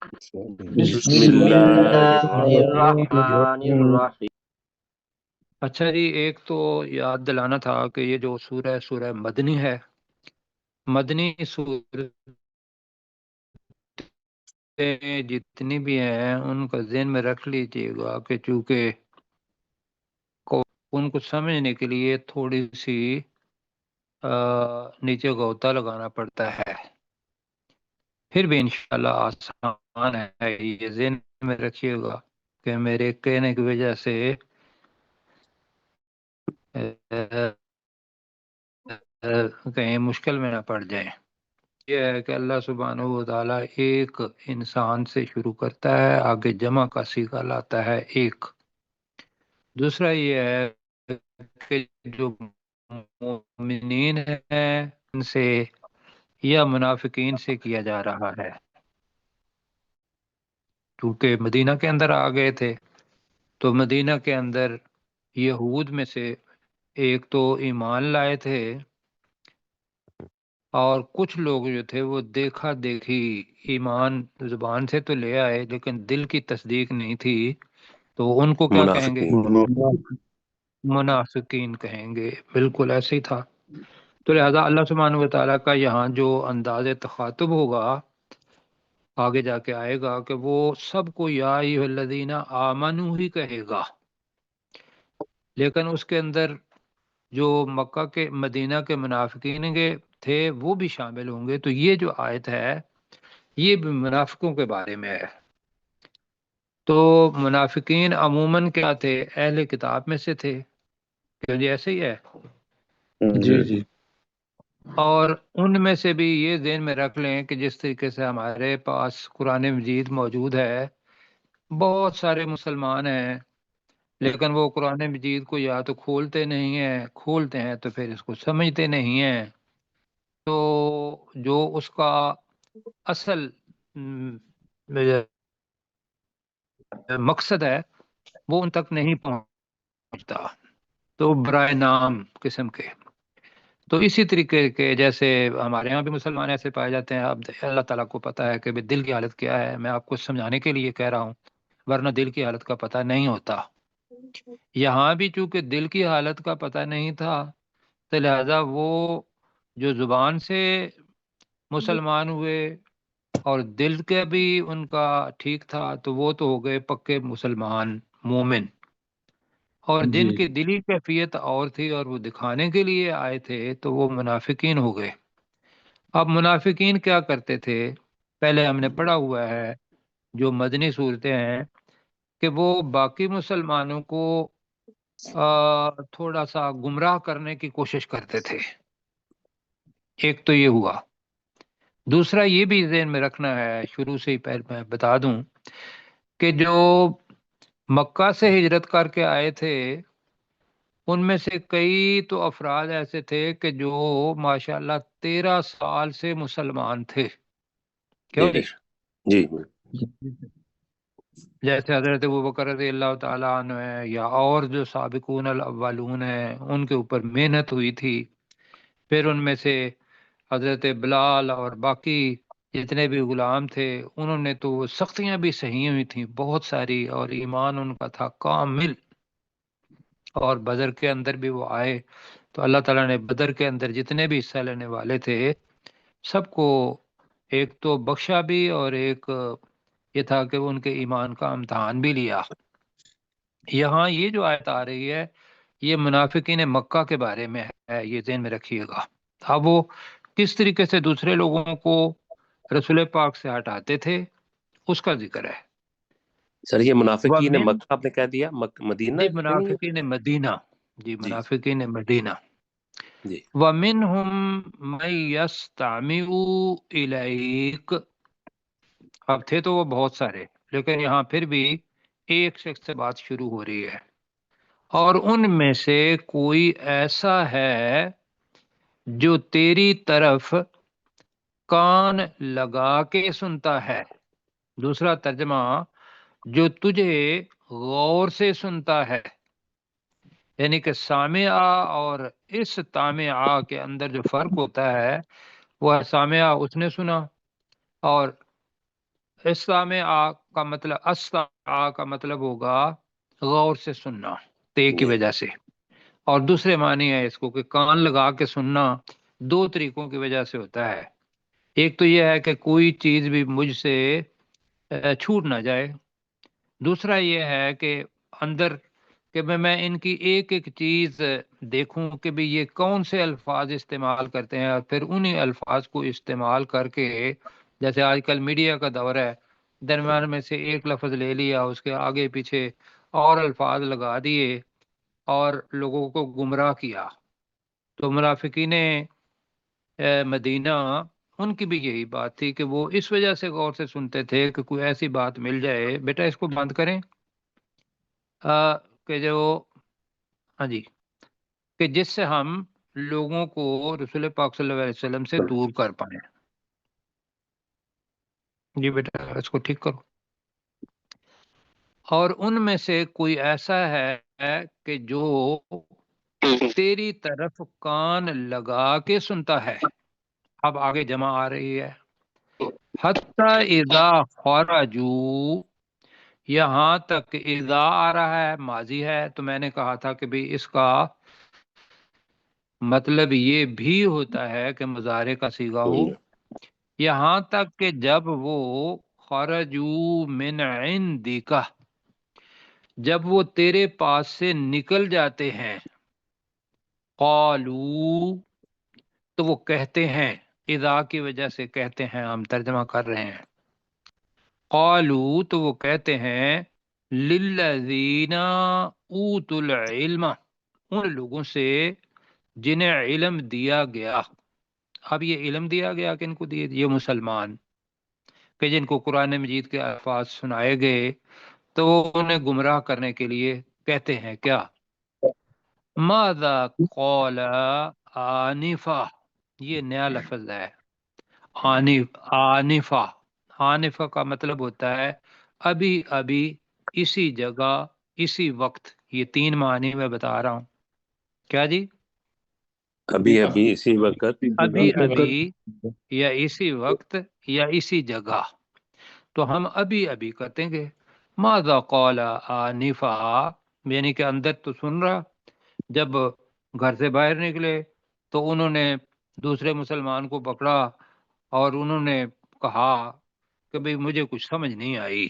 بسم بسم اللہ اللہ الرحمن الرحیم۔ اچھا جی، ایک تو یاد دلانا تھا کہ یہ جو سورہ مدنی ہے، مدنی سورتیں جتنی بھی ہیں ان کا ذہن میں رکھ لیجیے گا کہ چونکہ ان کو سمجھنے کے لیے تھوڑی سی نیچے غوطہ لگانا پڑتا ہے، پھر بھی انشاءاللہ آسان ہے۔ یہ ذہن میں رکھیے گا کہ میرے کہنے کی وجہ سے کہیں مشکل میں نہ پڑ جائیں۔ یہ ہے کہ اللہ سبحانہ و تعالیٰ ایک انسان سے شروع کرتا ہے، آگے جمع کا صیغہ لاتا ہے ایک۔ دوسرا یہ ہے کہ جو مومنین ہیں ان سے یا منافقین سے کیا جا رہا ہے، کیونکہ مدینہ کے اندر آ گئے تھے تو مدینہ کے اندر یہود میں سے ایک تو ایمان لائے تھے، اور کچھ لوگ جو تھے وہ دیکھا دیکھی ایمان زبان سے تو لے آئے لیکن دل کی تصدیق نہیں تھی، تو ان کو کیا کہیں گے؟ منافقین۔ منافقین کہیں گے۔ بالکل ایسے ہی تھا۔ تو لہذا اللہ سبحانہ و تعالیٰ کا یہاں جو انداز تخاطب ہوگا آگے جا کے آئے گا کہ وہ سب کو یا ایھا الذین آمنو ہی کہے گا، لیکن اس کے اندر جو مکہ کے مدینہ کے منافقین کے تھے وہ بھی شامل ہوں گے۔ تو یہ جو آیت ہے یہ بھی منافقوں کے بارے میں ہے۔ تو منافقین عموماً کیا تھے؟ اہل کتاب میں سے تھے، کہ جی ایسے ہی ہے۔ جی جی اور ان میں سے بھی یہ ذہن میں رکھ لیں کہ جس طریقے سے ہمارے پاس قرآن مجید موجود ہے، بہت سارے مسلمان ہیں لیکن وہ قرآن مجید کو یا تو کھولتے نہیں ہیں، کھولتے ہیں تو پھر اس کو سمجھتے نہیں ہیں، تو جو اس کا اصل مقصد ہے وہ ان تک نہیں پہنچتا، تو برائے نام قسم کے۔ تو اسی طریقے کے جیسے ہمارے ہاں بھی مسلمان ایسے پائے جاتے ہیں، اب اللہ تعالیٰ کو پتہ ہے کہ بھی دل کی حالت کیا ہے، میں آپ کو سمجھانے کے لیے کہہ رہا ہوں، ورنہ دل کی حالت کا پتہ نہیں ہوتا۔ یہاں بھی چونکہ دل کی حالت کا پتہ نہیں تھا تو لہذا وہ جو زبان سے مسلمان ہوئے اور دل کا بھی ان کا ٹھیک تھا تو وہ تو ہو گئے پکے مسلمان مومن، اور جی جن کی دلی کیفیت اور تھی اور وہ دکھانے کے لیے آئے تھے تو وہ منافقین ہو گئے۔ اب منافقین کیا کرتے تھے؟ پہلے ہم نے پڑھا ہوا ہے جو مدنی صورتیں ہیں کہ وہ باقی مسلمانوں کو تھوڑا سا گمراہ کرنے کی کوشش کرتے تھے۔ ایک تو یہ ہوا۔ دوسرا یہ بھی ذہن میں رکھنا ہے، شروع سے ہی پہلے میں بتا دوں کہ جو مکہ سے ہجرت کر کے آئے تھے ان میں سے کئی تو افراد ایسے تھے کہ جو ماشاءاللہ 13 سال سے مسلمان تھے۔ کیوں بے جی؟ شک۔ جی جیسے حضرت ابوبکر رضی اللہ تعالیٰ عنہ ہے، یا اور جو سابقون الاولون ہیں ان کے اوپر محنت ہوئی تھی۔ پھر ان میں سے حضرت بلال اور باقی جتنے بھی غلام تھے انہوں نے تو سختیاں بھی سہی ہوئی تھیں بہت ساری، اور ایمان ان کا تھا کامل۔ اور بدر کے اندر بھی وہ آئے تو اللہ تعالیٰ نے بدر کے اندر جتنے بھی حصہ لینے والے تھے سب کو ایک تو بخشا بھی، اور ایک یہ تھا کہ ان کے ایمان کا امتحان بھی لیا۔ یہاں یہ جو آیت آ رہی ہے یہ منافقین مکہ کے بارے میں ہے، یہ ذہن میں رکھیے گا۔ اب وہ کس طریقے سے دوسرے لوگوں کو رسول پاک سے ہٹاتے تھے اس کا ذکر ہے۔ سر، یہ منافقین وَمِن مکہ آپ نے کہہ دیا، مدینہ جی سے نہیں ہے؟ منافقین مدینہ، جی جی منافقین مدینہ۔ جی وَمِنْهُمْ مَن يَسْتَمِعُ إِلَيْكَ، اب تھے تو وہ بہت سارے لیکن یہاں پھر بھی ایک شخص سے بات شروع ہو رہی ہے، اور ان میں سے کوئی ایسا ہے جو تیری طرف کان لگا کے سنتا ہے۔ دوسرا ترجمہ، جو تجھے غور سے سنتا ہے، یعنی کہ سامعہ اور اس تامعہ کے اندر جو فرق ہوتا ہے وہ ہے سامعہ اس نے سنا، اور استمع کا مطلب استمع کا مطلب ہوگا غور سے سننا، تے کی جی وجہ سے، اور دوسرے معنی ہے اس کو کہ کان لگا کے سننا دو طریقوں کی وجہ سے ہوتا ہے۔ ایک تو یہ ہے کہ کوئی چیز بھی مجھ سے چھوٹ نہ جائے، دوسرا یہ ہے کہ اندر کہ میں ان کی ایک ایک چیز دیکھوں کہ بھی یہ کون سے الفاظ استعمال کرتے ہیں، اور پھر انہی الفاظ کو استعمال کر کے، جیسے آج کل میڈیا کا دور ہے، درمیان میں سے ایک لفظ لے لیا، اس کے آگے پیچھے اور الفاظ لگا دیے اور لوگوں کو گمراہ کیا۔ تو منافقین مدینہ ان کی بھی یہی بات تھی کہ وہ اس وجہ سے غور سے سنتے تھے کہ کوئی ایسی بات مل جائے، بیٹا اس کو بند کریں، کہ جو ہاں جی، کہ جس سے ہم لوگوں کو رسول پاک صلی اللہ علیہ وسلم سے دور کر پائیں۔ جی بیٹا اس کو ٹھیک کرو۔ اور ان میں سے کوئی ایسا ہے کہ جو تیری طرف کان لگا کے سنتا ہے، اب آگے جمع آ رہی ہے، حتی اذا خرجوا، یہاں تک اذا آ رہا ہے، ماضی ہے، تو میں نے کہا تھا کہ بھی اس کا مطلب یہ بھی ہوتا ہے کہ مضارع کا صیغہ ہو، یہاں تک کہ جب وہ خرجوا من عندک، جب وہ تیرے پاس سے نکل جاتے ہیں، قالو، تو وہ کہتے ہیں، اذا کی وجہ سے کہتے ہیں، ہم ترجمہ کر رہے ہیں، قالو تو وہ کہتے ہیں، للذین اوتوا العلم، ان لوگوں سے جنہیں علم دیا گیا۔ اب یہ علم دیا گیا کن کو دیے؟ یہ مسلمان، کہ جن کو قرآن مجید کے الفاظ سنائے گئے تو وہ انہیں گمراہ کرنے کے لیے کہتے ہیں کیا؟ ماذا قال آنفا، یہ نیا لفظ ہے، آنفا، آنفا کا مطلب ہوتا ہے ابھی ابھی، اسی جگہ، اسی وقت، یہ تین معنی میں بتا رہا ہوں۔ کیا جی؟ ابھی ابھی اسی وقت، ابھی ابھی، یا اسی وقت، یا اسی جگہ، تو ہم ابھی ابھی کہتے گے ماذا قال آنفا، یعنی کہ اندر تو سن رہا، جب گھر سے باہر نکلے تو انہوں نے دوسرے مسلمان کو پکڑا اور انہوں نے کہا کہ بھئی مجھے کچھ سمجھ نہیں آئی،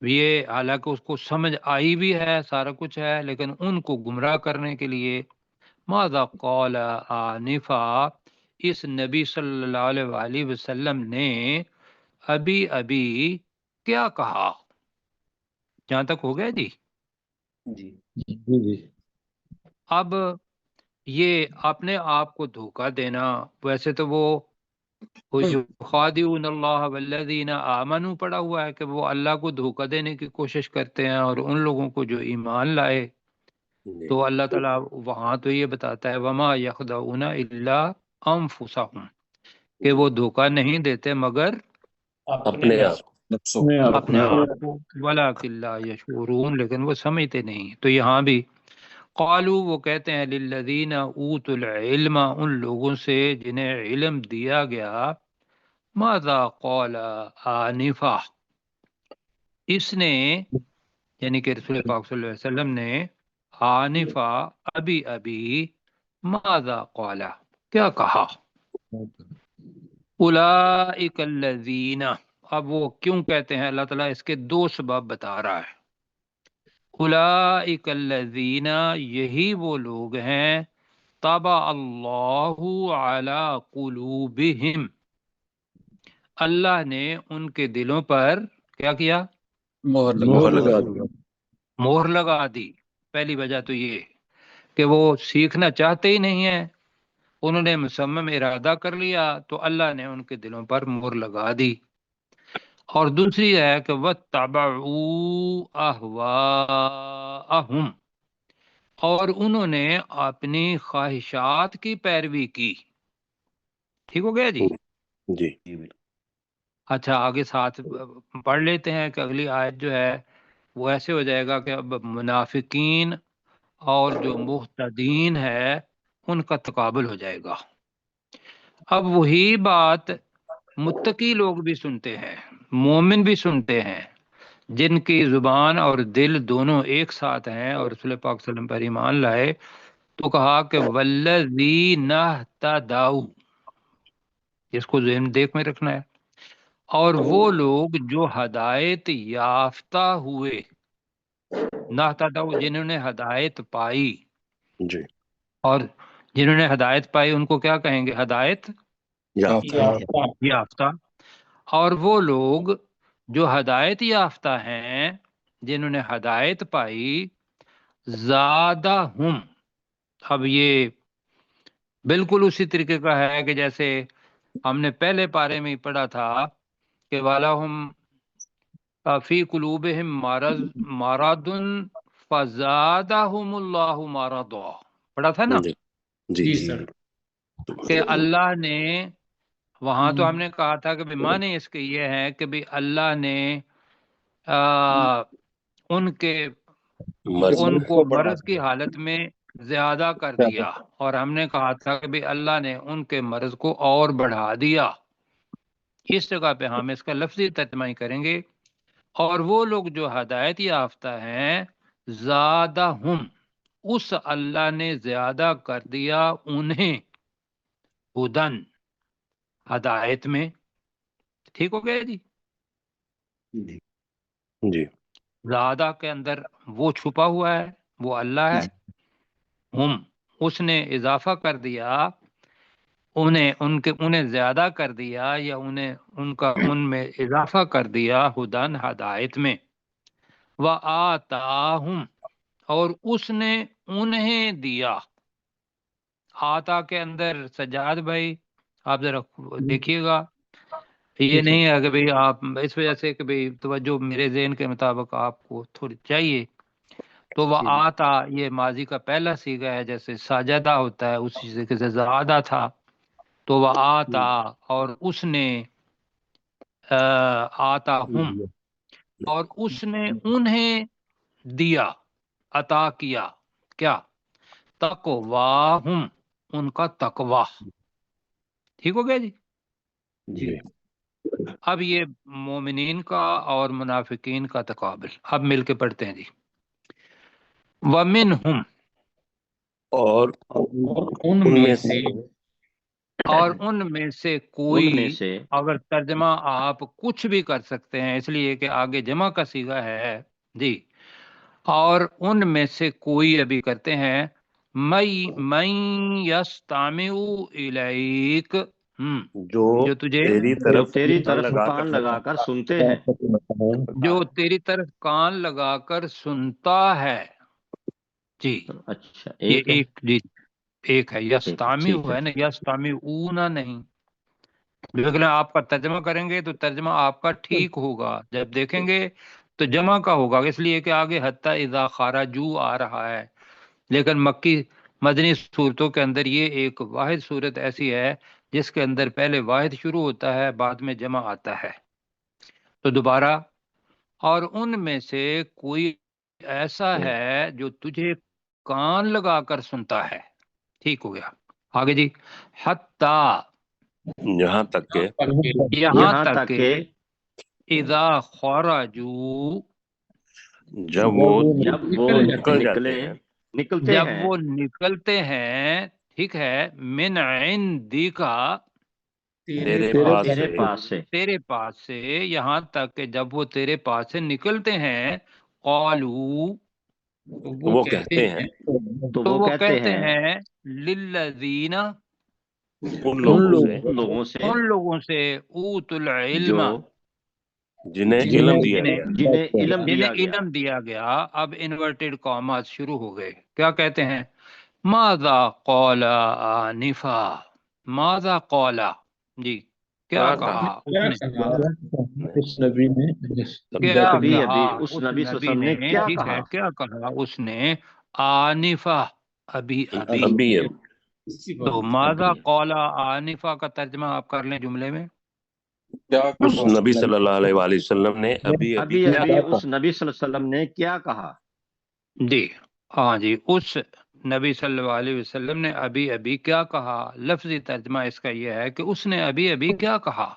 یہ حالانکہ اس کو سمجھ آئی بھی ہے، سارا کچھ ہے، لیکن ان کو گمراہ کرنے کے لیے ماذا قال آنفا، اس نبی صلی اللہ علیہ وآلہ وسلم نے ابھی ابھی کیا کہا؟ جہاں تک ہو گیا جی؟ جی جی اب یہ اپنے آپ کو دھوکہ دینا، ویسے تو وہ خادعون اللہ والذین آمنوا پڑا ہوا ہے کہ وہ اللہ کو دھوکہ دینے کی کوشش کرتے ہیں، اور ان لوگوں کو جو ایمان لائے، جی تو اللہ تعالیٰ وہاں تو یہ بتاتا ہے وما یخدعون الا انفسہم، کہ وہ دھوکہ نہیں دیتے مگر اپنے آپ اپنے آپ کو، ولکن لا یشعرون، لیکن وہ سمجھتے نہیں۔ تو یہاں بھی قالو، وہ کہتے ہیں، للذین اوتوا العلم، ان لوگوں سے جنہیں علم دیا گیا، ماذا قال آنفا، اس نے، یعنی کہ رسول پاک صلی اللہ علیہ وسلم نے، آنفا ابھی ابھی، ماذا قال کیا کہا، اولئک الذین، اب وہ کیوں کہتے ہیں، اللہ تعالیٰ اس کے دو سبب بتا رہا ہے۔ اولئک الذین، یہی وہ لوگ ہیں، طبع اللہ علی قلوبہم، اللہ نے ان کے دلوں پر کیا کیا؟ مہر لگا دیا۔ مہر لگا دی۔ پہلی وجہ تو یہ کہ وہ سیکھنا چاہتے ہی نہیں ہیں، انہوں نے مصمم ارادہ کر لیا تو اللہ نے ان کے دلوں پر مہر لگا دی۔ اور دوسری ہے کہ وَاتَّبَعُوا أَهْوَاءَهُمْ، اور انہوں نے اپنی خواہشات کی پیروی کی۔ ٹھیک ہو گیا جی؟ جی اچھا آگے ساتھ پڑھ لیتے ہیں کہ اگلی آیت جو ہے وہ ایسے ہو جائے گا کہ اب منافقین اور جو محتدین ہے ان کا تقابل ہو جائے گا۔ اب وہی بات متقی لوگ بھی سنتے ہیں، مومن بھی سنتے ہیں جن کی زبان اور دل دونوں ایک ساتھ ہیں اور رسول پاک صلی اللہ علیہ وسلم پر ایمان لائے، تو کہا کہ والذین اہتدوا، اس کو ذہن دیکھ میں رکھنا ہے، اور وہ لوگ جو ہدایت یافتہ ہوئے، نہتدوا جنہوں نے ہدایت پائی، جی اور جنہوں نے ہدایت پائی ان کو کیا کہیں گے؟ ہدایت یافتہ۔ اور وہ لوگ جو ہدایت یافتہ ہیں، جنہوں نے ہدایت پائی، زادہم، اب یہ بالکل اسی طریقے کا ہے کہ جیسے ہم نے پہلے پارے میں ہی پڑھا تھا کہ وَلَهُمْ فی قلوبہم مرض فزادہم اللہ مرضا، پڑھا تھا نا جی جی جی جی سر۔ کہ اللہ نے، وہاں تو ہم نے کہا تھا کہ معنی اس کے یہ ہے کہ بھی اللہ نے ان کو مرض کی حالت میں زیادہ کر دیا، اور ہم نے کہا تھا کہ بھی اللہ نے ان کے مرض کو اور بڑھا دیا۔ اس جگہ پہ ہم اس کا لفظی ترجمہ ہی کریں گے، اور وہ لوگ جو ہدایت یافتہ ہیں، زادہم، اس اللہ نے زیادہ کر دیا انہیں، ہدن، ہدایت میں۔ ٹھیک ہو گیا جی؟ جی زیادہ کے اندر وہ چھپا ہوا ہے، وہ اللہ ہے، ہم، اس نے اضافہ کر دیا، انہیں زیادہ کر دیا، یا ان میں اضافہ کر دیا، ہدن، ہدایت میں، وآتاہم، اور اس نے انہیں دیا۔ آتا کے اندر سجاد بھائی آپ ذرا دیکھیے گا، یہ نہیں ہے کہ بھئی آپ اس وجہ سے کہ بھئی توجہ میرے ذہن کے مطابق آپ کو تھوڑی چاہیے، تو وہ آتا یہ ماضی کا پہلا صیغہ ہے، جیسے ساجدہ ہوتا ہے اسی سے زیادہ تھا، تو وہ آتا، اور اس نے آتا ہم، اور اس نے انہیں دیا، عطا کیا، کیا؟ تقواہم، ان کا تقوی۔ ٹھیک ہو گیا جی؟ جی اب یہ مومنین کا اور منافقین کا تقابل، اب مل کے پڑھتے ہیں جی۔ وَمِنْهُمْ، اور ان میں سے اور ان میں سے ان کوئی، میں سے اگر ترجمہ آپ کچھ بھی کر سکتے ہیں اس لیے کہ آگے جمع کا صیغہ ہے جی، اور ان میں سے کوئی ابھی کرتے ہیں، من یستمع الیک، جو تجھے، تیری جو طرف تیری کان طرف کان لگا کر سنتے ہیں۔ جو تیری طرف کان لگا کر سنتا ہے جی، اچھا یہ ایک ہے، ایک جی ایک ہے، یستامع ٹھیک ہے، ہے نا، یستمعون نہیں، لیکن آپ کا ترجمہ کریں گے تو ترجمہ آپ کا ٹھیک ہوگا، جب دیکھیں گے تو جمع کا ہوگا، اس لیے کہ آگے حتی اذا خرجوا آ رہا ہے، لیکن مکی مدنی صورتوں کے اندر یہ ایک واحد صورت ایسی ہے جس کے اندر پہلے واحد شروع ہوتا ہے، بعد میں جمع آتا ہے۔ تو دوبارہ، اور ان میں سے کوئی ایسا ہے جو تجھے کان لگا کر سنتا ہے۔ ٹھیک ہو گیا، آگے جی، حتی، یہاں تک کہ یہاں تک کہ اذا خرجوا، جب وہ جب وہ نکل جاتے ہیں نکلتے جب ہیں، وہ نکلتے ہیں، ٹھیک ہے، من عندک، تیرے پاس تیرے سے پاس سے، تیرے پاس سے، یہاں تک کہ جب وہ تیرے پاس سے نکلتے ہیں، قالوا، وہ کہتے ہیں تو تو وہ وہ کہتے کہتے ہیں ہیں، للذین، ان لوگوں سے ان لوگوں سے ان لوگوں سے، اوت العلم، جو جنہیں علم دیا جنہیں گیا، جنہیں علم جنہیں دیا گیا۔ علم دیا گیا۔ اب انورٹڈ کامات شروع ہو گئے، کیا کہتے ہیں؟ ماذا قال آنفا، ماذا قال، جی کیا کہا اس نے، اس نبی نے کیا ابھی کہا اس اس نبی صلی اللہ علیہ نبی وسلم نے، نے کیا ٹھیک ہے، کہا؟ کیا کہا اس نے، آنفا، ابھی ابھی۔ ابھی تو ماذا قال آنفا کا ترجمہ آپ کر لیں جملے میں، اس نبی صلی اللہ علیہ وآلہ وسلم نے ابھی ابھی ابھی کیا ابھی کہا؟ اس نبی صلی اللہ علیہ وسلم نے کیا کہا؟ جی ہاں جی، اس نبی صلی اللہ علیہ وسلم نے ابھی ابھی کیا کہا، لفظی ترجمہ اس کا یہ ہے کہ اس نے ابھی ابھی کیا کہا۔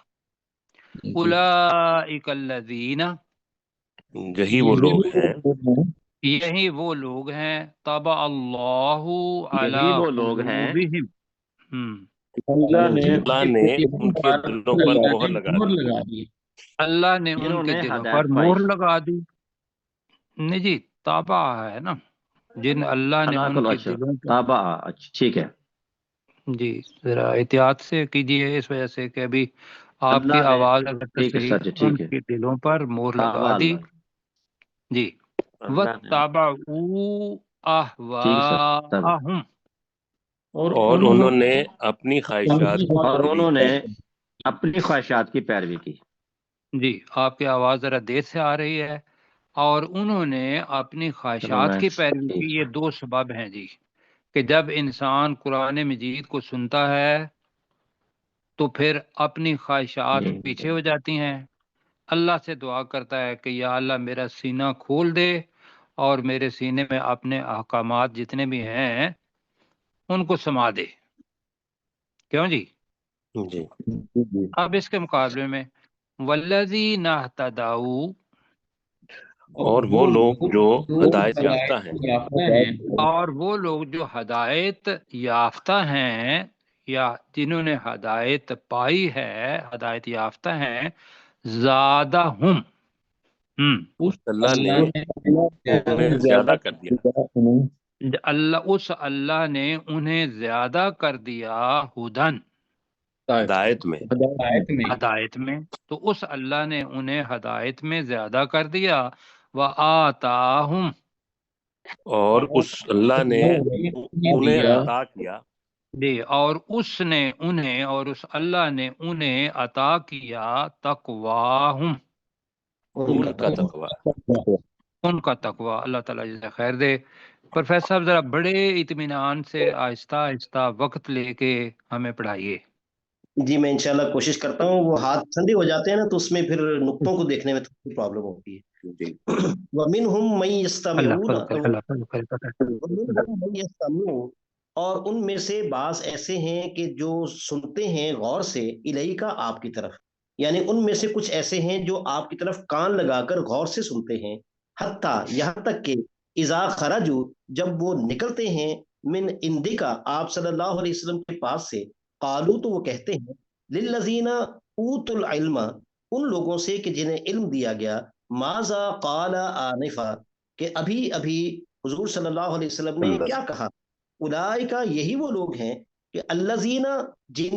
اولئک الذین، یہی وہ لوگ ہیں یہی وہ لوگ ہیں طبع اللہ علی یہی وہ لوگ ہیں قلوبہم، اللہ نے اللہ نے ان کے دلوں پر مہر لگا دی، اللہ نے جنہوں ان کے نے دلوں ہدایت پر پائی۔ مہر لگا دی۔ نہیں جی، طبع ہے نا، جن اللہ نے ان کے دلوں پر، تابع، اچھا ٹھیک ہے۔ جی ذرا احتیاط سے کیجئے، اس وجہ سے کہ ابھی آپ کی اللہ نے، آواز اگر ٹھیک ہے صحیح سر جی، ان ٹھیک ہے۔ کے دلوں پر مہر لگا تابع دی۔ اللہ، جی، اللہ نے، وَاتَّبَعُوا ٹھیک ہے سر۔ أَهْوَاءَهُمْ، اور انہوں نے اپنی خواہشات کی اور پیروی انہوں نے کی۔ اپنی خواہشات کی پیروی کی۔ جی آپ کی آواز ذرا دیر سے آ رہی ہے۔ اور انہوں نے اپنی چلو خواہشات میں، کی پیروی ٹھیک کی۔ یہ دو سبب ہیں جی، کہ جب انسان قرآن مجید کو سنتا ہے تو پھر اپنی خواہشات جی پیچھے ہو جاتی ہیں، اللہ سے دعا کرتا ہے کہ یا اللہ میرا سینہ کھول دے اور میرے سینے میں اپنے احکامات جتنے بھی ہیں ان کو سما دے۔ کیوں جی؟ جی، اب اس کے مقابلے میں والذین اہتدوا، اور وہ لوگ جو ہدایت یافتہ ہیں، اور وہ لوگ جو ہدایت یافتہ ہیں یا جنہوں نے ہدایت پائی ہے، ہدایت یافتہ ہیں، زادہم، اللہ نے انہیں زیادہ کر دیا، اللہ نے انہیں زیادہ کر دیا ہدن، ہدایت میں، ہدایت میں، تو اس اللہ نے انہیں ہدایت میں زیادہ کر دیا۔ وآتاہم، اور اس اللہ نے انہیں عطا کیا جی، اور اس نے انہیں، اور اس اللہ نے انہیں عطا کیا تقواہم، ان کا تقوی۔ ان کا تقوی۔ اللہ تعالیٰ جزا خیر دے۔ پروفیسر صاحب ذرا بڑے اطمینان سے آہستہ آہستہ وقت لے کے ہمیں پڑھائیے۔ جی میں انشاءاللہ کوشش کرتا ہوں، وہ ہاتھ ٹھنڈے ہو جاتے ہیں نا تو اس میں پھر نقطوں کو دیکھنے میں تھوڑی پرابلم ہوتی ہے۔ جی، وَمِنْهُمْ مَن اللہ فضل يَسْتَمِعُونَ، کرے، اللہ فضل کرے۔ وَمِنْهُمْ مَن يَسْتَمِعُونَ، اور ان میں سے بعض ایسے ہیں کہ جو سنتے ہیں غور سے، الیکا، آپ کی طرف، یعنی ان میں سے کچھ ایسے ہیں جو آپ کی طرف کان لگا کر غور سے سنتے ہیں، حتیٰ، یہاں تک کہ اذا خرجوا، جب وہ نکلتے ہیں، من اندکا، آپ صلی اللہ علیہ وسلم کے پاس سے، قالو، تو وہ کہتے ہیں، للذین اوت العلم، ان لوگوں سے کہ جنہیں علم دیا گیا، ماذا قال آنفا، کہ ابھی ابھی حضور صلی اللہ علیہ وسلم نے کیا کہا، اولئکا، یہی وہ لوگ ہیں کہ الذین، جن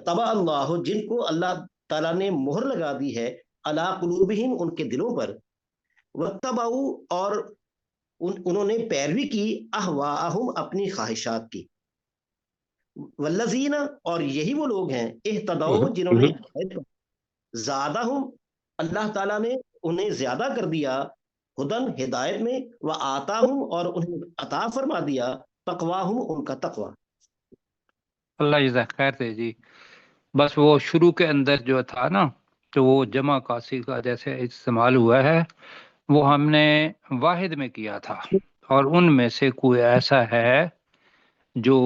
طبع اللہ، جن کو اللہ تعالیٰ نے مہر لگا دی ہے، علی قلوبہم، ان کے دلوں پر، واتبعوا، اور انہوں نے پیروی کی، اہواءہم، اپنی خواہشات کی، والذین، اور یہی وہ لوگ ہیں، اہتدوا، جنہوں نے زادہم، اللہ تعالیٰ نے انہیں زیادہ کر دیا، ہدن، ہدایت میں، وآتاہم، اور انہیں عطا فرما دیا، تقواہم، ان کا تقوی۔ اللہ جزا خیر دے جی۔ بس وہ شروع کے اندر جو تھا نا، تو وہ جمع کاسی کا جیسے استعمال ہوا ہے، وہ ہم نے واحد میں کیا تھا، اور ان میں سے کوئی ایسا ہے جو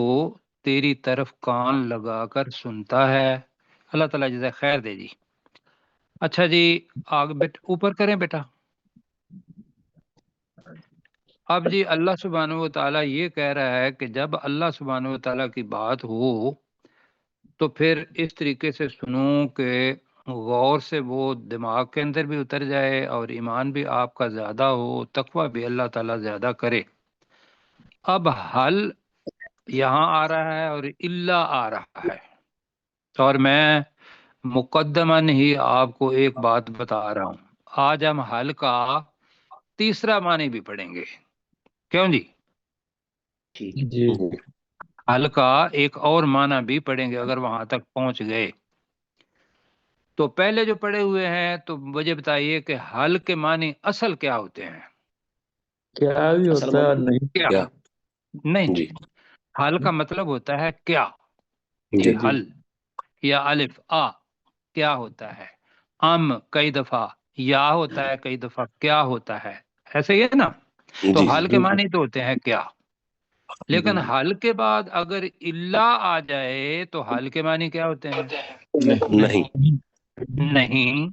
تیری طرف کان لگا کر سنتا ہے۔ اللہ تعالیٰ جزا خیر دے جی۔ اچھا جی، آگے اوپر کریں بیٹا۔ اب جی اللہ سبحانہ و تعالیٰ یہ کہہ رہا ہے کہ جب اللہ سبحانہ و تعالیٰ کی بات ہو تو پھر اس طریقے سے سنو کہ غور سے وہ دماغ کے اندر بھی اتر جائے، اور ایمان بھی آپ کا زیادہ ہو، تقوی بھی اللہ تعالیٰ زیادہ کرے۔ اب حل یہاں آ رہا ہے اور الا آ رہا ہے، اور میں مقدماً ہی آپ کو ایک بات بتا رہا ہوں، آج ہم حل کا تیسرا معنی بھی پڑھیں گے۔ کیوں جی؟ جی، حل کا ایک اور معنی بھی پڑھیں گے اگر وہاں تک پہنچ گئے۔ تو پہلے جو پڑھے ہوئے ہیں تو مجھے بتائیے کہ حل کے معنی اصل کیا ہوتے ہیں؟ کیا بھی ہوتا ہے اور نہیں؟ کیا؟ نہیں جی، جی، حل کا مطلب ہوتا ہے کیا، جی، حل یا الف آ کیا ہوتا ہے، کئی دفعہ یا ہوتا ہے، کئی دفعہ کیا ہوتا ہے، ایسے ہی ہے نا؟ تو جی، حل کے معنی تو ہوتے ہیں کیا، لیکن حل کے بعد اگر الا آ جائے تو حل کے معنی کیا ہوتے ہیں؟ نہیں، نہیں،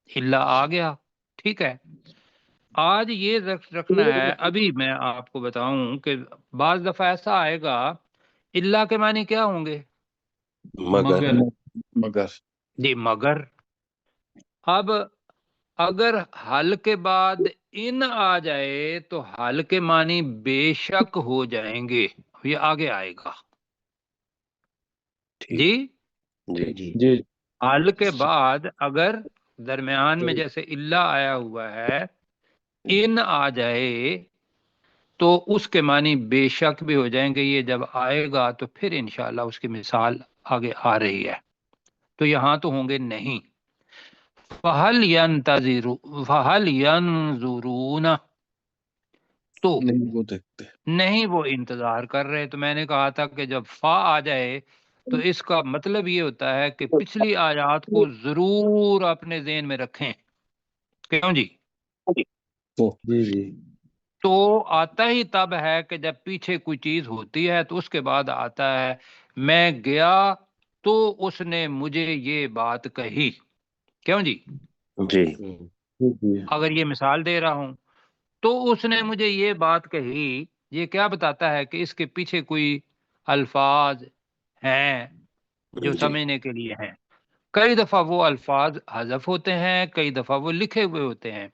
الا آ گیا، ٹھیک ہے۔ آج یہ رکھنا ہے، ابھی میں آپ کو بتاؤں کہ بعض دفعہ ایسا آئے گا الا کے معنی کیا ہوں گے؟ مگر مگر جی مگر۔ اب اگر حل کے بعد ان آ جائے تو حل کے معنی بے شک ہو جائیں گے، یہ آگے آئے گا۔ ٹھیک جی جی جی جی حل کے بعد اگر درمیان میں جیسے الا آیا ہوا ہے ان آ جائے تو اس کے معنی بے شک بھی ہو جائیں گے۔ یہ جب آئے گا تو پھر انشاءاللہ اس کی مثال آگے آ رہی ہے، تو یہاں تو ہوں گے نہیں۔ فَهَلْ يَنظُرُونَ، تو نہیں وہ دیکھتے۔ نہیں وہ انتظار کر رہے۔ تو میں نے کہا تھا کہ جب فا آ جائے تو اس کا مطلب یہ ہوتا ہے کہ پچھلی آیات کو ضرور اپنے ذہن میں رکھیں۔ کیوں جی؟ تو جی جی تو آتا ہی تب ہے کہ جب پیچھے کوئی چیز ہوتی ہے تو اس کے بعد آتا ہے میں گیا تو اس نے مجھے یہ بات کہی۔ کیوں جی؟ جی جی جی اگر یہ مثال دے رہا ہوں تو اس نے مجھے یہ بات کہی، یہ کیا بتاتا ہے کہ اس کے پیچھے کوئی الفاظ ہیں جو جی سمجھنے کے لیے ہیں۔ کئی دفعہ وہ الفاظ حذف ہوتے ہیں، کئی دفعہ وہ لکھے ہوئے ہوتے ہیں۔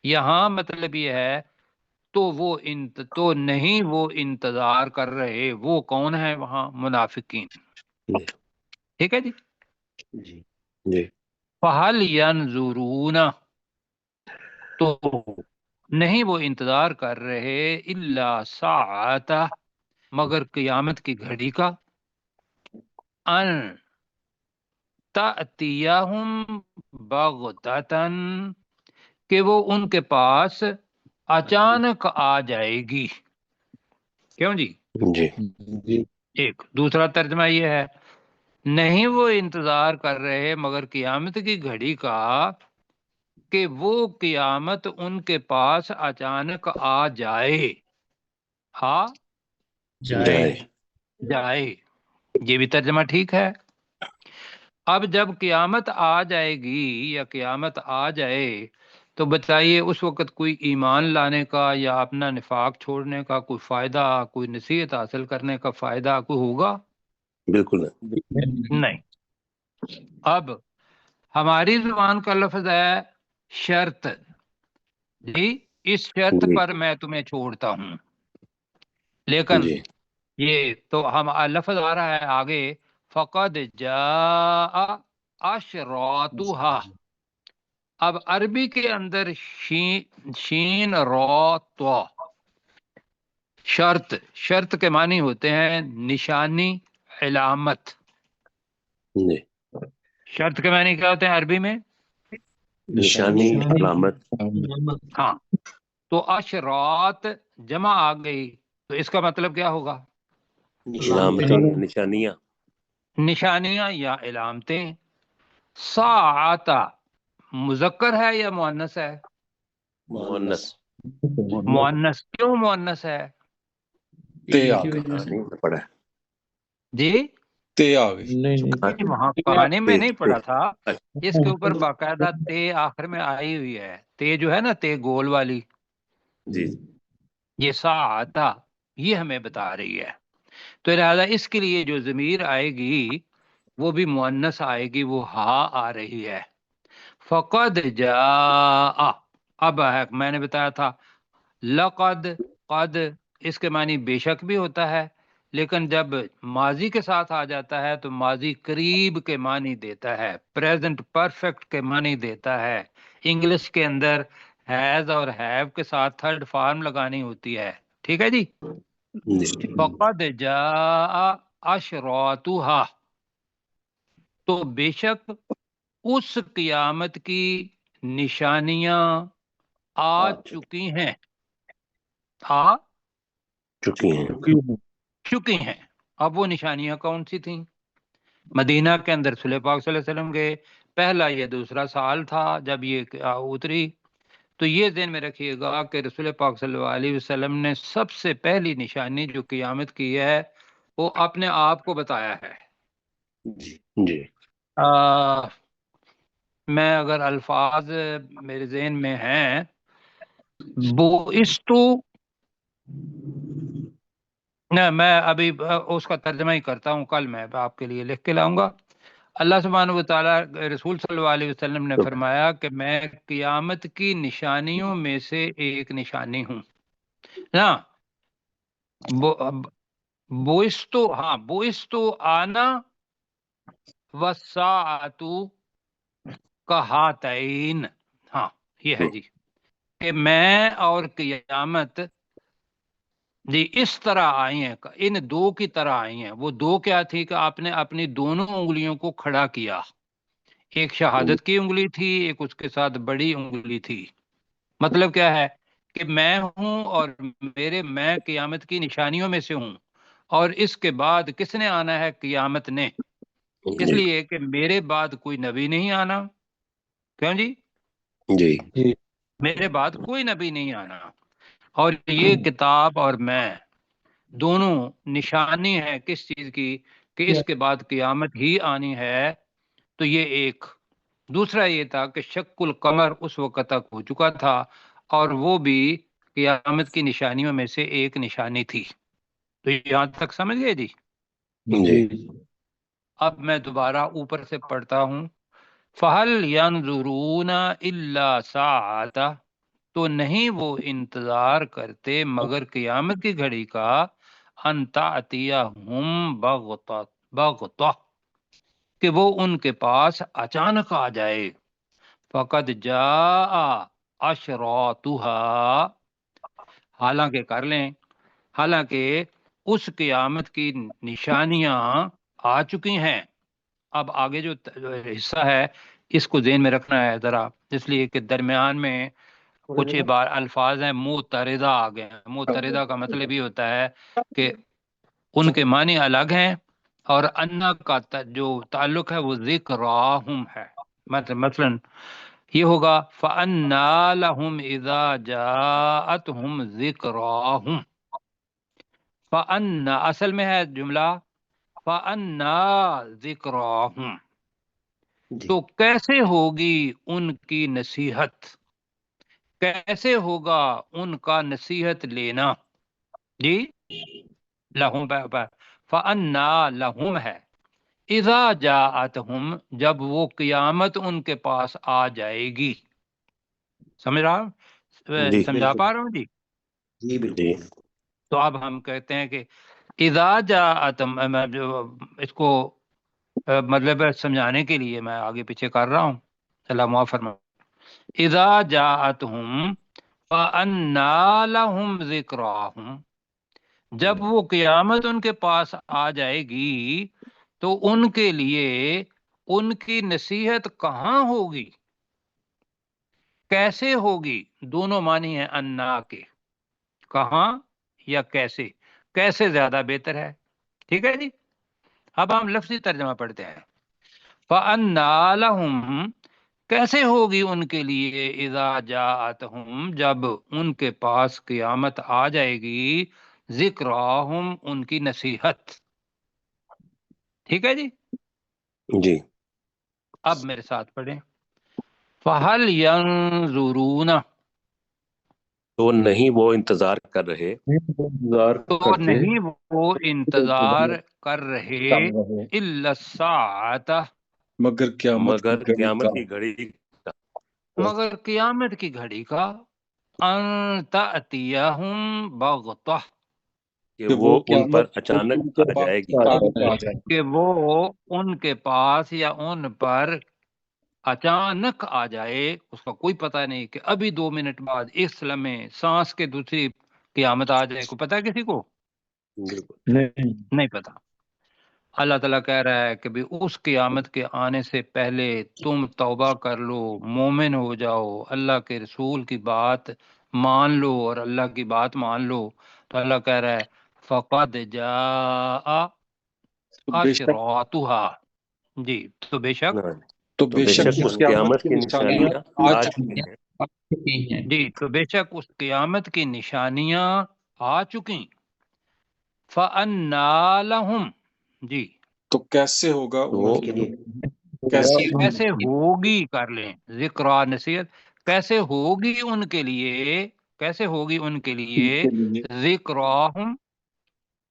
یہاں مطلب یہ ہے تو نہیں وہ انتظار کر رہے، وہ کون ہے وہاں؟ منافقین۔ ٹھیک ہے جی۔ جی جی فَهَلْ يَنظُرُونَ، تو نہیں وہ انتظار کر رہے الا ساعۃ، مگر قیامت کی گھڑی کا، ان تأتیہم بغتۃ، کہ وہ ان کے پاس اچانک آ جائے گی۔ کیوں جی؟ جی جی ایک دوسرا ترجمہ یہ ہے نہیں وہ انتظار کر رہے مگر قیامت کی گھڑی کا کہ وہ قیامت ان کے پاس اچانک آ جائے۔ آ جائے جائے، یہ بھی ترجمہ ٹھیک ہے۔ اب جب قیامت آ جائے گی یا قیامت آ جائے تو بتائیے اس وقت کوئی ایمان لانے کا یا اپنا نفاق چھوڑنے کا کوئی فائدہ، کوئی نصیحت حاصل کرنے کا فائدہ کوئی ہوگا؟ بالکل نہیں۔ نہیں۔ اب ہماری زبان کا لفظ ہے شرط، جی اس شرط جی پر میں تمہیں چھوڑتا ہوں، لیکن جی یہ تو ہم لفظ آ رہا ہے آگے فقد جاء اشراطها۔ اب عربی کے اندر شین را تو شرط کے معنی ہوتے ہیں نشانی، علامت۔ جی شرط کے معنی کیا ہوتے ہیں عربی میں؟ نشانی علامت ہاں، تو اشرات جمع آ گئی تو اس کا مطلب کیا ہوگا؟ علامتیں نشانیاں نشانیاں یا علامتیں۔ ساعت مذکر ہے یا مؤنث ہے؟ مؤنث مؤنث۔ کیوں مؤنث ہے؟ تے آ گئی، نہیں پڑا ہے۔ جی تے آ گئی۔ نہیں وہاں کہانی میں نہیں پڑھا تھا، اس کے اچھا، اوپر باقاعدہ تے آخر میں آئی ہوئی ہے، تے جو ہے نا تے گول والی، جی یہ ساعت یہ ہمیں بتا رہی ہے۔ تو لہذا اس کے لیے جو ضمیر آئے گی وہ بھی مؤنث آئے گی، وہ ہا آ رہی ہے۔ فقد جاء، اب میں نے بتایا تھا لقد، قد اس کے معنی بے شک بھی ہوتا ہے، لیکن جب ماضی کے ساتھ آ جاتا ہے تو ماضی قریب کے معنی دیتا ہے، پریزنٹ پرفیکٹ کے معنی دیتا ہے۔ انگلش کے اندر ہیز اور ہیو کے ساتھ تھرڈ فارم لگانی ہوتی ہے، ٹھیک ہے جی۔ جی فقد جاء اشراطها، تو بے شک اس قیامت کی نشانیاں آ چکی ہیں، آ چکی ہیں۔ چکی ہیں۔ اب وہ نشانیاں کون سی تھیں؟ مدینہ کے اندر رسول پاک صلی اللہ علیہ وسلم کے پہلا یا دوسرا سال تھا جب یہ اتری، تو یہ ذہن میں رکھیے گا کہ رسول پاک صلی اللہ علیہ وسلم نے سب سے پہلی نشانی جو قیامت کی ہے وہ اپنے آپ کو بتایا ہے۔ جی جی میں اگر الفاظ میرے ذہن میں ہیں، بوئستو، نہ میں ابھی اس کا ترجمہ ہی کرتا ہوں، کل میں آپ کے لیے لکھ کے لاؤں گا۔ اللہ سبحانہ و تعالیٰ، رسول صلی اللہ علیہ وسلم نے فرمایا کہ میں قیامت کی نشانیوں میں سے ایک نشانی ہوں نا۔ بوئستو، ہاں، بوئستو آنا والساعۃ کہاتین، ہاں یہ ہے جی، کہ میں اور قیامت جی اس طرح آئی ہیں، ان دو کی طرح آئی ہیں۔ وہ دو کیا تھی کہ آپ نے اپنی دونوں انگلیوں کو کھڑا کیا، ایک شہادت کی انگلی تھی، ایک اس کے ساتھ بڑی انگلی تھی۔ مطلب کیا ہے کہ میں ہوں اور میں قیامت کی نشانیوں میں سے ہوں، اور اس کے بعد کس نے آنا ہے؟ قیامت نے، اس لیے کہ میرے بعد کوئی نبی نہیں آنا۔ کیوں جی؟ جی جی میرے بعد کوئی نبی نہیں آنا، اور یہ کتاب اور میں دونوں نشانی ہے کس چیز کی؟ کہ اس کے بعد قیامت ہی آنی ہے۔ تو یہ ایک۔ دوسرا یہ تھا کہ شق القمر اس وقت تک ہو چکا تھا، اور وہ بھی قیامت کی نشانیوں میں سے ایک نشانی تھی۔ تو یہاں تک سمجھ گئے جی؟ جی اب میں دوبارہ اوپر سے پڑھتا ہوں۔ فَهَلْ يَنظُرُونَ إِلَّا سَاعَةً، تو نہیں وہ انتظار کرتے مگر قیامت کی گھڑی کا، ان تأتیہم بغتہ، کہ وہ ان کے پاس اچانک آ جائے۔ فقد جاء اشراطها، حالانکہ کر لیں، حالانکہ اس قیامت کی نشانیاں آ چکی ہیں۔ اب آگے جو حصہ ہے اس کو ذہن میں رکھنا ہے ذرا، اس لیے کہ درمیان میں کچھ الفاظ ہیں متردہ آ گئے ہیں۔ متردہ کا مطلب یہ ہوتا ہے کہ ان کے معنی الگ ہیں، اور انا کا جو تعلق ہے وہ ذکراہم ہے۔ مثلا یہ ہوگا فَأَنَّا لَهُمْ إِذَا جَاءَتْهُمْ ذِكْرَاهُمْ، فَأَنَّا اصل میں ہے جملہ فَأَنَّا ذِكْرَاهُمْ، تو کیسے ہوگی ان کی نصیحت، کیسے ہوگا ان کا نصیحت لینا جی؟ لہم فَأَنَّا لَهُمْ ہے، اذا جاءتہم، جب وہ قیامت ان کے پاس آ جائے گی۔ سمجھ رہا ہوں؟ جی سمجھا پا رہا ہوں جی؟ جی بالکل۔ جی تو اب ہم کہتے ہیں کہ اذا جاءتم، اس کو مطلب سمجھانے کے لیے میں آگے پیچھے کر رہا ہوں، اللہ معاف فرمائے۔ اذا جاءتہم فَأَنَّا لَهُمْ ذِكْرَاهُمْ، جب وہ قیامت ان کے پاس آ جائے گی تو ان کے لیے ان کی نصیحت کہاں ہوگی، کیسے ہوگی؟ دونوں معنی ہیں انا کے، کہاں یا کیسے، کیسے زیادہ بہتر ہے، ٹھیک ہے جی؟ اب ہم لفظی ترجمہ پڑھتے ہیں۔ فَأَنَّا لَهُمْ، کیسے ہوگی ان کے لیے، اذا جاءتہم، جب ان کے پاس قیامت آ جائے گی، ذکراہم، ان کی نصیحت، ٹھیک ہے جی؟ جی اب میرے ساتھ پڑھیں۔ فَهَلْ يَنظُرُونَ، تو نہیں وہ انتظار کر رہے، انتظار تو کرتے نہیں وہ انتظار کر رہے، الا الساعۃ، مگر قیامت کی مگر گھڑی قیامت کا کی گھڑی مگر قیامت کی گھڑی کا، ان تأتیہم بغتہ، کہ کہ وہ وہ ان پر قیامت اچانک ان کے آ جائے گی۔ پاس آ جائے۔ کہ وہ ان کے پاس یا ان پر اچانک آ جائے، اس کا کوئی پتہ نہیں کہ ابھی 2 منٹ بعد اس لمحے سانس کے دوسری قیامت آ جائے، کو پتہ ہے کسی کو؟ بالکل نہیں پتہ۔ اللہ تعالیٰ کہہ رہا ہے کہ بھی اس قیامت کے آنے سے پہلے تم توبہ کر لو، مومن ہو جاؤ، اللہ کے رسول کی بات مان لو اور اللہ کی بات مان لو۔ تو اللہ کہہ رہا ہے فقد جاء بے شک اشراطها، جی تو بے شک، تو تو بے بے شک شک اس اس قیامت قیامت کی کی نشانیاں نشانیاں آ آ چکی چکی ہیں۔ ہیں۔ جی تو بے شک اس قیامت کی نشانیاں آ چکی۔ فَأَنَّا لَهُمْ، جی تو کیسے ہوگا تو ان ان کی کے لیے کیسے ہوگی کر لیں ذکر نصیحت کیسے ہوگی ان کے لیے ذکرہم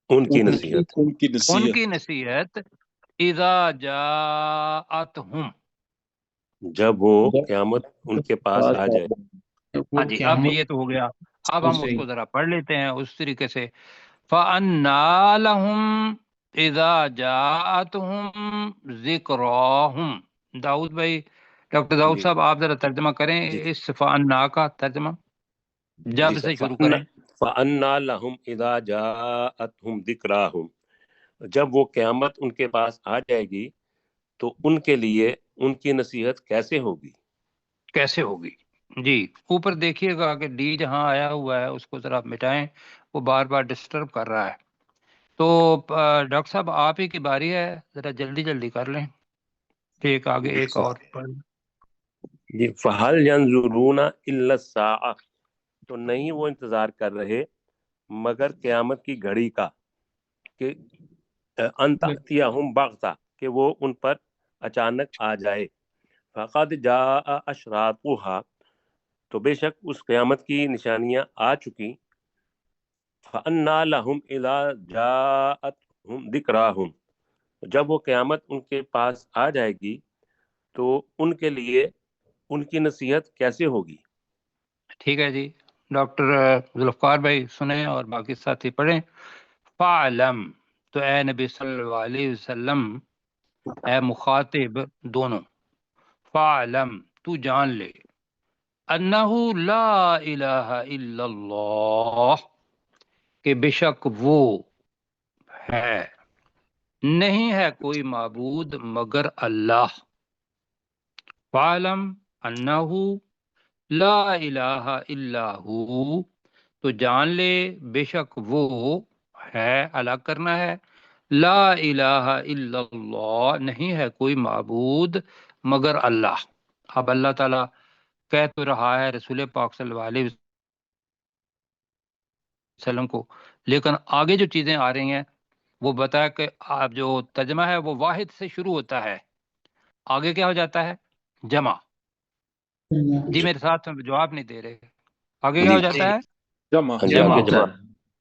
ان کی نصیحت ان کی نصیحت اذا جاءتہم جب وہ قیامت ان کے پاس آ جائے. ہاں جی اب یہ تو ہو گیا. اب ہم اس کو ذرا پڑھ لیتے ہیں اس طریقے سے. فَأَنَّىٰ لَهُمْ اِذَا جَاءَتْهُمْ ذِكْرَاهُمْ. داؤد بھائی ڈاکٹر داؤد صاحب آپ ذرا ترجمہ کریں اس فَأَنَّىٰ کا ترجمہ جب سے شروع کریں. فَأَنَّىٰ لَهُمْ اِذَا جَاءَتْهُمْ ذِكْرَاهُمْ. جب وہ قیامت ان کے پاس آ جائے گی تو ان کے لیے ان کی نصیحت کیسے ہوگی. جی اوپر دیکھیے گا کہ ڈی جہاں آیا ہوا ہے اس کو ذرا مٹائیں، وہ بار بار ڈسٹرب کر رہا ہے. تو ڈاکٹر صاحب آپ ہی کی باری ہے، ذرا جلدی جلدی کر لیں. ٹھیک آگے ایک اور پڑھ. جی فَهَلْ يَنظُرُونَ إِلَّا السَّاعَةَ. تو نہیں وہ انتظار کر رہے مگر قیامت کی گھڑی کا کہ ان تأتیہم بغتہ کہ وہ ان پر اچانک آ جائے. فقد جاء اشراطها. تو بے شک اس قیامت کی نشانیاں آ چکی. فَأَنَّىٰ لَهُمْ إِذَا جَاءَتْهُمْ ذِكْرَاهُمْ. جب وہ قیامت ان کے پاس آ جائے گی تو ان کے لیے ان کی نصیحت کیسے ہوگی. ٹھیک ہے جی ڈاکٹر ذوالفقار بھائی سنیں اور باقی ساتھی پڑھیں. فَعْلَمْ. تو اے نبی صلی اللہ علیہ وسلم، اے مخاطب دونوں، فَعْلَمْ تو جان لے، انَّهُ لا الہ الا اللہ کہ بے شک وہ ہے، نہیں ہے کوئی معبود مگر اللہ. فَعْلَمْ انَّهُ لا الہ الا ہو. تو جان لے بے شک وہ ہے، الگ کرنا ہے، لا الہ الا اللہ نہیں ہے کوئی معبود مگر اللہ. اب اللہ تعالیٰ کہہ تو رہا ہے رسول پاک صلی اللہ علیہ وسلم کو، لیکن آگے جو چیزیں آ رہی ہیں وہ بتایا کہ آپ جو ترجمہ ہے وہ واحد سے شروع ہوتا ہے، آگے کیا ہو جاتا ہے جمع. جی میرے ساتھ جواب نہیں دے رہے، آگے کیا ہو جاتا ہے جمع. آگے جمع.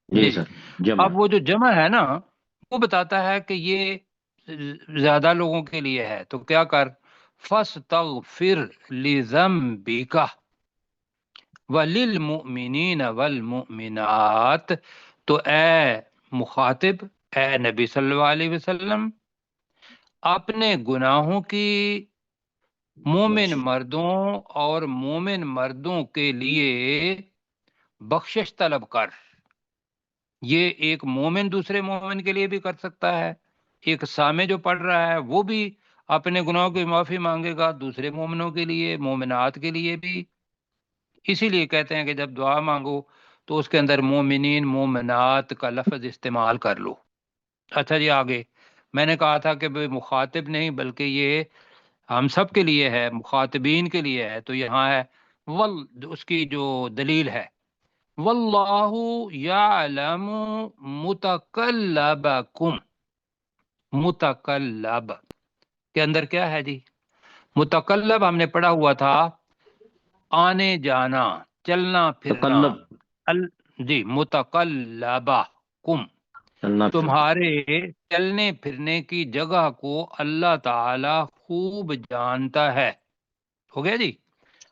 جی سر جمع. اب وہ جو جمع ہے نا وہ بتاتا ہے کہ یہ زیادہ لوگوں کے لیے ہے، تو کیا کر فَاسْتَغْفِرْ لِذَنبِكَ وَلِلْمُؤْمِنِينَ وَالْمُؤْمِنَاتِ. تو اے مخاطب، اے نبی صلی اللہ علیہ وسلم، اپنے گناہوں کی مومن مردوں اور مومن مردوں کے لیے بخشش طلب کر. یہ ایک مومن دوسرے مومن کے لیے بھی کر سکتا ہے، ایک سامع جو پڑھ رہا ہے وہ بھی اپنے گناہوں کی معافی مانگے گا دوسرے مومنوں کے لیے، مومنات کے لیے بھی. اسی لیے کہتے ہیں کہ جب دعا مانگو تو اس کے اندر مومنین مومنات کا لفظ استعمال کر لو. اچھا جی آگے میں نے کہا تھا کہ مخاطب نہیں بلکہ یہ ہم سب کے لیے ہے، مخاطبین کے لیے ہے. تو یہاں ہے اس کی جو دلیل ہے واللہ یعلم متقلبکم. متقلب کے اندر کیا ہے جی؟ متقلب ہم نے پڑھا ہوا تھا آنے جانا، چلنا پھرنا. جی متقلبکم تمہارے چلنے پھرنے کی جگہ کو اللہ تعالی خوب جانتا ہے. ہو گیا جی،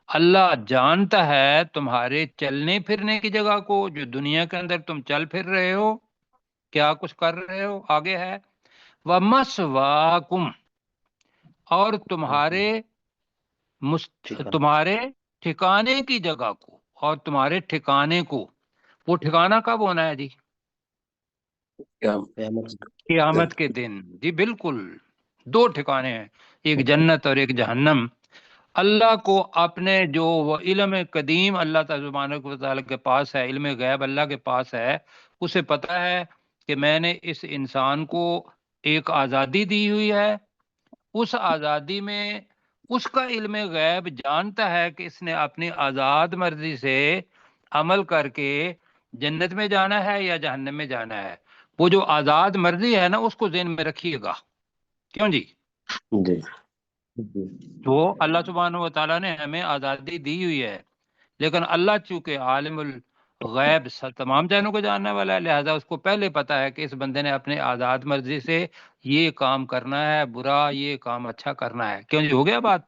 اللہ جانتا ہے تمہارے چلنے پھرنے کی جگہ کو، جو دنیا کے اندر تم چل پھر رہے ہو، کیا کچھ کر رہے ہو. آگے ہے وَمَسْوَاكُمْ اور تمہارے ٹھکانے کی جگہ کو، اور تمہارے ٹھکانے کو. وہ ٹھکانہ کب ہونا ہے جی؟ قیامت کے دن. جی بالکل، دو ٹھکانے ہیں، ایک جنت اور ایک جہنم. اللہ کو اپنے جو وہ علم قدیم اللہ تبارک و تعالیٰ کے پاس ہے، علم غیب اللہ کے پاس ہے، اسے پتہ ہے کہ میں نے اس انسان کو ایک آزادی دی ہوئی ہے. اس آزادی میں اس کا علم غیب جانتا ہے کہ اس نے اپنی آزاد مرضی سے عمل کر کے جنت میں جانا ہے یا جہنم میں جانا ہے. وہ جو آزاد مرضی ہے نا اس کو ذہن میں رکھیے گا. کیوں جی؟ جی تو اللہ سبحانہ و تعالیٰ نے ہمیں آزادی دی ہوئی ہے، لیکن اللہ چونکہ عالم الغیب تمام جانوں کو جاننے والا ہے، لہذا اس کو پہلے پتا ہے کہ اس بندے نے اپنے آزاد مرضی سے یہ کام کرنا ہے برا، یہ کام اچھا کرنا ہے۔ کیوں جی ہو گیا بات؟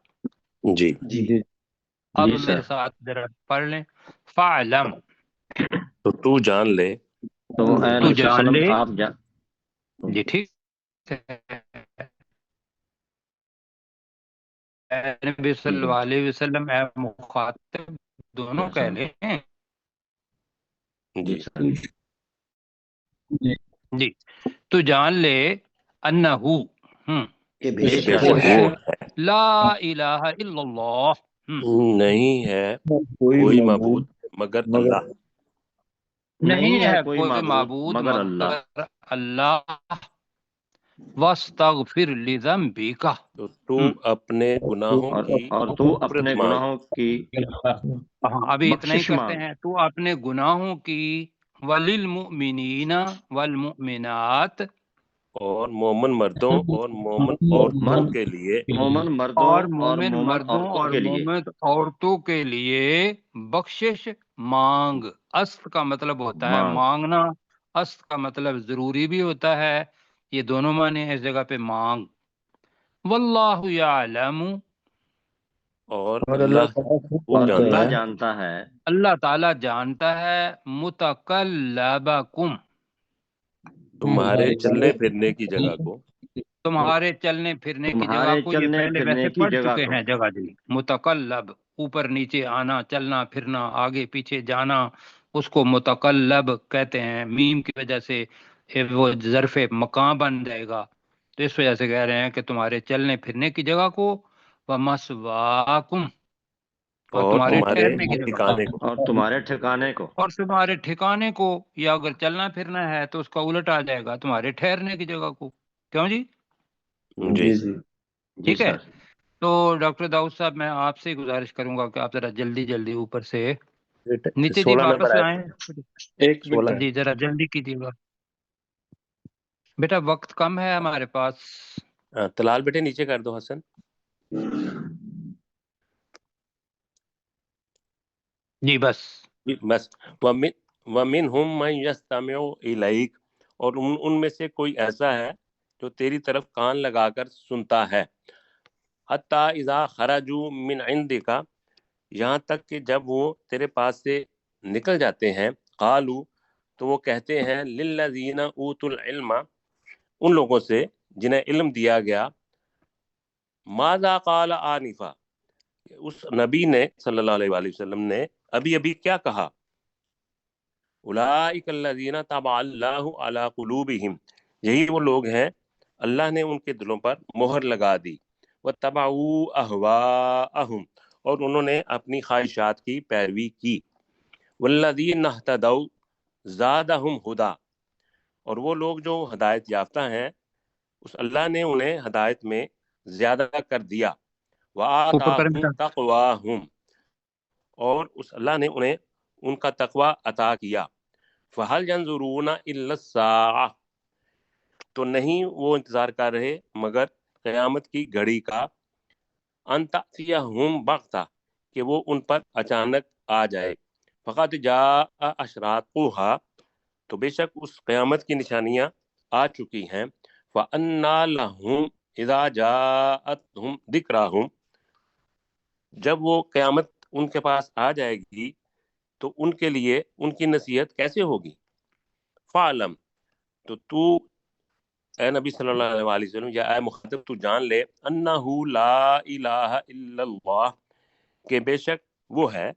جی جی اب جی میرے سر، ساتھ ذرا پڑھ لیں۔ فعلم، تو تو جان لے، تو اے تو نبی صلی اللہ جان علیہ لے، وسلم آپ جی ٹھیک ہے، اے نبی صلی اللہ علیہ وسلم، اے مخاطب، دونوں کہہ لیں۔ جی سر، جی تو جان لے انہو، کہ بے بے شک شک وہ وہ ہے ہے، لا الہ الا اللہ، نہیں ہے کوئی معبود مگر اللہ، نہیں ہے کوئی کوئی معبود معبود مگر اللہ، مگر اللہ، واستغفر لذنبک، تو تو اپنے گناہوں کی اور تو مغفرت اپنے مانگ، گناہوں کی ہاں ابھی اتنا ہی بخشش کرتے مانگ، ہیں، تو اپنے گناہوں کی، وللمؤمنین والمؤمنات، اور مومن مردوں اور مومن عورتوں مرد کے لیے، مومن مردوں اور اور مومن مومن مردوں عورتوں اور کے لیے، مومن عورتوں کے لیے بخشش مانگ۔ است کا مطلب ہوتا ہے مانگ، مانگنا، است کا مطلب ضروری بھی ہوتا ہے، یہ دونوں معنی ہیں اس جگہ پہ مانگ۔ واللہ یعلم، اور اور اللہ خوب اور جانتا اللہ ہے، جانتا ہے اللہ تعالیٰ جانتا ہے متقلبکم، تمہارے چلنے پھرنے کی جگہ کو، تمہارے چلنے پھرنے کی جگہ تمہارے کو، یہ چلنے پہلے پھرنے ویسے کی پڑھ جگہ چکے کو، ہیں جگہ جی۔ متقلب، اوپر نیچے آنا، چلنا پھرنا، آگے پیچھے جانا، اس کو متقلب کہتے ہیں۔ میم کی وجہ سے وہ ظرف مکان بن جائے گا، تو اس وجہ سے کہہ رہے ہیں کہ تمہارے چلنے پھرنے کی جگہ کو، وَمَثْوَاكُمْ، اور اور تمہارے تمہارے ٹھہرنے کی جگہ ٹھکانے کو، اور تمہارے ٹھکانے کو، اور تمہارے ٹھکانے کو، یا اگر چلنا پھرنا ہے تو اس کا الٹ آ جائے گا، تمہارے ٹھہرنے کی جگہ کو۔ کیوں جی؟ جی جی جی ٹھیک ہے۔ سر، تو ڈاکٹر داؤد صاحب میں آپ سے گزارش کروں گا کہ آپ ذرا جلدی جلدی اوپر سے نیچے جی 16 واپس نمبر آئیں، ایک منٹ 16 جی ذرا جلدی کیجیے گا، بیٹا وقت کم ہے ہمارے پاس۔ تلال بیٹے نیچے کر دو حسن، جی بس، بس، وَمِنْهُمْ مَنْ يَسْتَمِعُ إِلَيْكَ، اور ان میں سے کوئی ایسا ہے جو تیری طرف کان لگا کر سنتا ہے، حَتَّى إِذَا خَرَجُوا مِنْ عِنْدِكَ، یہاں تک کہ جب وہ تیرے پاس سے نکل جاتے ہیں، قالوا، تو وہ کہتے ہیں، لِلَّذِينَ أُوتُوا الْعِلْمَ، ان لوگوں سے جنہیں علم دیا گیا، ماذا قال آنفا، اس نبی نے صلی اللہ علیہ وآلہ وسلم نے ابھی ابھی کیا کہا، اولئک الذین طبع اللہ علی قلوبہم، یہی وہ لوگ ہیں اللہ نے ان کے دلوں پر مہر لگا دی، واتبعوا اہواءہم، اور انہوں نے اپنی خواہشات کی پیروی کی، والذین اہتدوا زادہم ہدا، اور وہ لوگ جو ہدایت یافتہ ہیں اس اللہ نے انہیں ہدایت میں زیادہ کر دیا، اوپر کریں وآتاہم بیٹا۔ تقواہم، اور اس اللہ نے انہیں ان کا تقوی عطا کیا، فَهَلْ يَنظُرُونَ إِلَّا السَّاعَةَ، تو نہیں وہ انتظار کر رہے مگر قیامت کی گھڑی کا، أَن تَأْتِيَهُمْ بَغْتَةً، کہ وہ ان پر اچانک آ جائے، فَقَدْ جَاءَ أَشْرَاطُهَا، تو بے شک اس قیامت کی نشانیاں آ چکی ہیں، فَأَنَّىٰ لَهُمْ إِذَا جَاءَتْهُمْ ذِكْرَاهُمْ، جب وہ قیامت ان کے پاس آ جائے گی تو ان کے لیے ان کی نصیحت کیسے ہوگی، فعلم، تو اے نبی صلی اللہ علیہ وآلہ وسلم، یا اے مخاطب تو جان لے، انہ لا الہ الا اللہ، کہ بے شک وہ ہے